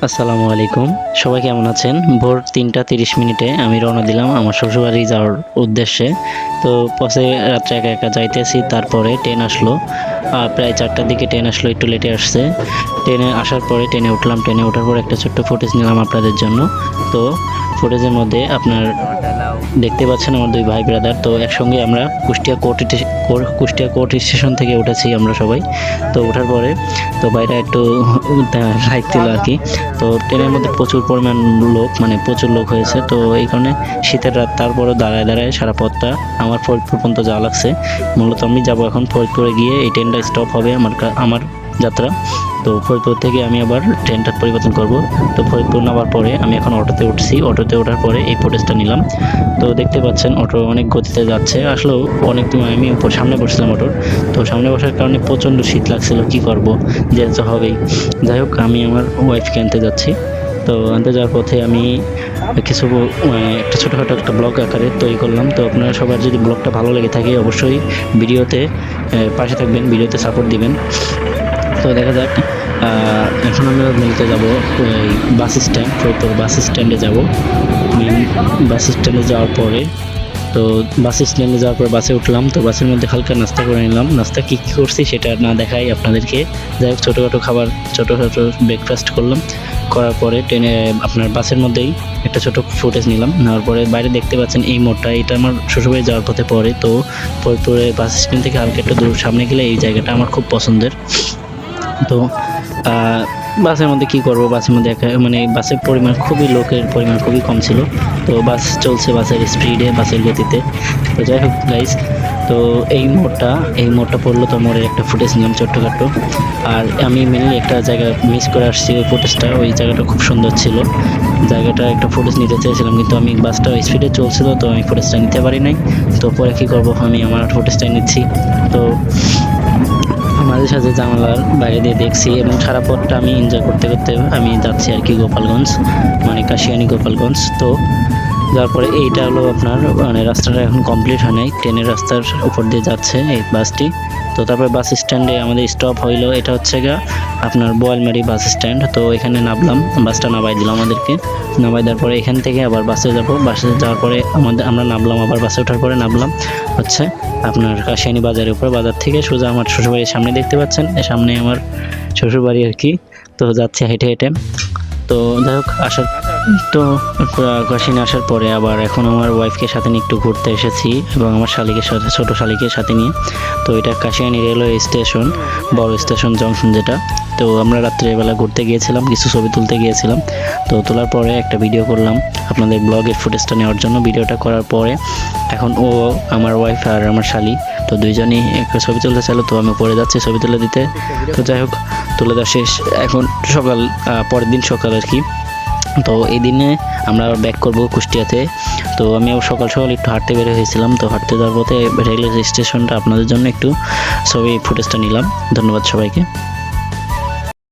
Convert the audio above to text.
আসসালামু আলাইকুম। সবাই কেমন আছেন? ভোর ৩টা ৩০ মিনিটে আমি রওনা দিলাম আমার শ্বশুরবাড়ি যাওয়ার উদ্দেশ্যে। তো পথে রাত্রে একা একা যাইতেছি, তারপরে ট্রেন আসলো। প্রায় ৪টার দিকে ট্রেন আসলো, একটু লেটে আসছে। ট্রেনে আসার পরে ট্রেনে উঠলাম। ট্রেনে ওঠার পরে একটা ছোট্ট ফুটেজ নিলাম আপনাদের জন্য। তো ফুটেজের মধ্যে আপনার দেখতে পাচ্ছেন আমার ২ ভাই ব্রাদার। তো একসঙ্গে আমরা কুষ্টিয়া কোর্ট স্টেশন থেকে উঠেছি আমরা সবাই। তো ওঠার পরে তো ভাইরা একটু লাইক দিল আরকি। তো ট্রেনের মধ্যে প্রচুর পরিমাণ লোক, মানে প্রচুর লোক হয়েছে। তো এই কারণে শীতের রাত, তারপরেও দাঁড়ায় দাঁড়ায় সারা পথটা আমার ফরিদপুর পর্যন্ত যাওয়া লাগছে। মূলত আমি যাব এখন ফরিদপুরে, গিয়ে এই ট্রেনটা স্টপ হবে আমার যাত্রা। তো ফরিদপুর থেকে আমি আবার ট্রেনটা পরিবর্তন করব। তো ফরিদপুর নামার পরে আমি এখন অটোতে উঠছি। অটোতে ওঠার পরে এই ফুটেজটা নিলাম। তো দেখতে পাচ্ছেন অটো অনেক গতিতে যাচ্ছে। আসলেও অনেক, আমি সামনে বসছিলাম অটোর। তো সামনে বসার কারণে প্রচণ্ড শীত লাগছিল, কি করব, যেতে তো হবেই। যাই হোক, আমি আমার ওয়াইফকে আনতে যাচ্ছি। তো আনতে যাওয়ার পথে আমি কিছু একটা ছোটোখাটো একটা ব্লগ আকারে তৈরি করলাম। তো আপনারা সবার যদি ব্লগটা ভালো লেগে থাকে অবশ্যই ভিডিওতে পাশে থাকবেন, ভিডিওতে সাপোর্ট দিবেন। তো দেখা যাক, এখন আমরা মূলত যাব ওই বাস স্ট্যান্ড, ফরিদপুর বাস স্ট্যান্ডে যাব। বাস স্ট্যান্ডে যাওয়ার পরে, তো বাস স্ট্যান্ডে যাওয়ার পর বাসে উঠলাম। তো বাসের মধ্যে হালকা নাস্তা করে নিলাম। নাস্তা কী কী করছি সেটা না দেখাই আপনাদেরকে। যাই হোক, ছোটোখাটো খাবার, ছোটোখাটো ব্রেকফাস্ট করলাম। করার পরে ট্রেনে আপনার বাসের মধ্যেই একটা ছোটো ফুটেজ নিলাম। নেওয়ার পরে বাইরে দেখতে পাচ্ছেন এই মোড়টা, এটা আমার শ্বশুরবাড়ি যাওয়ার পথে পড়ে। তো ফরিদপুরে বাস স্ট্যান্ড থেকে হালকা একটু দূর সামনে গেলে এই জায়গাটা আমার খুব পছন্দের। তো বাসের মধ্যে কী করব, বাসের মধ্যে মানে বাসের পরিমাণ খুবই, লোকের পরিমাণ খুবই কম ছিল। তো বাস চলছে বাসের স্পিডে, বাসের গতিতে। তো যাই হোক গাইস, তো এই মোড়টা পড়লো। তো মোড়ের একটা ফুটেজ নিলাম ছোট্টখাটো। আর আমি মেনলি একটা জায়গা মিস করে আসছি, ওই ফুটেজটা, ওই জায়গাটা খুব সুন্দর ছিল। জায়গাটা একটা ফুটেজ নিতে চেয়েছিলাম, কিন্তু আমি বাসটা স্পিডে চলছিল, তো আমি ফুটেজটা নিতে পারি নাই। তো পরে কী করব, আমি আমার ফুটেজটাই নিচ্ছি। তো মাঝে সাঝে জানালার বাইরে দিয়ে দেখছি, এবং সারা পথটা আমি এনজয় করতে করতে আমি যাচ্ছি আর কি, গোপালগঞ্জ, মানে কাশিয়ানী গোপালগঞ্জ। তো যাওয়ার পরে এইটা হলো আপনার, মানে রাস্তাটা এখন কমপ্লিট হয় নাই, ট্রেনের রাস্তার উপর দিয়ে যাচ্ছে এই বাসটি। তো তারপরে বাস স্ট্যান্ডে আমাদের স্টপ হইলো, এটা হচ্ছে গা আপনার বোয়ালমারি বাস স্ট্যান্ড। তো এখানে নামলাম, বাসটা নামাই দিল আমাদেরকে। নামাই দেওয়ার পরে এখান থেকে আবার বাসে যাব। বাসে যাওয়ার পরে আমরা নামলাম, আবার বাসে ওঠার পরে নামলাম হচ্ছে আপনার কাশিয়ানী বাজারের উপর। বাজার থেকে সোজা আমার শ্বশুরবাড়ির সামনে দেখতে পাচ্ছেন, সামনে আমার শ্বশুরবাড়ি আর কি। তো যাচ্ছি হেঁটে হেঁটে। তো যাই হোক, তো কাশিয়ানী আসার পরে আবার এখন আমার ওয়াইফকে সাথে নিয়ে একটু ঘুরতে এসেছি, এবং আমার শালিকের সাথে, ছোটো শালিকে সাথে নিয়ে। তো এটা কাশিয়ানী রেলওয়ে স্টেশন, বড় স্টেশন জংশন যেটা। তো আমরা রাত্রেবেলা ঘুরতে গিয়েছিলাম, কিছু ছবি তুলতে গিয়েছিলাম। তো তোলার পরে একটা ভিডিও করলাম আপনাদের ব্লগের ফুটেজটা নেওয়ার জন্য। ভিডিওটা করার পরে এখন আমার ওয়াইফ আর আমার শালি, তো দুইজনই একটা ছবি তুলতে চাইলো। তো আমি পরে যাচ্ছি ছবি তুলে দিতে। তো যাই হোক, তুলে দেওয়া শেষ। এখন সকাল, পরের দিন সকাল আর কি। তো এই দিনে আমরা ব্যাক করব কুষ্টিয়াতে। তো আমি সকাল সকাল একটু হাঁটতে বের হয়েছিলাম। তো হাঁটতে যাওয়ার পথে রেলওয়ে স্টেশনটা আপনাদের জন্য একটু ছবি ফুটেজটা নিলাম। ধন্যবাদ সবাইকে।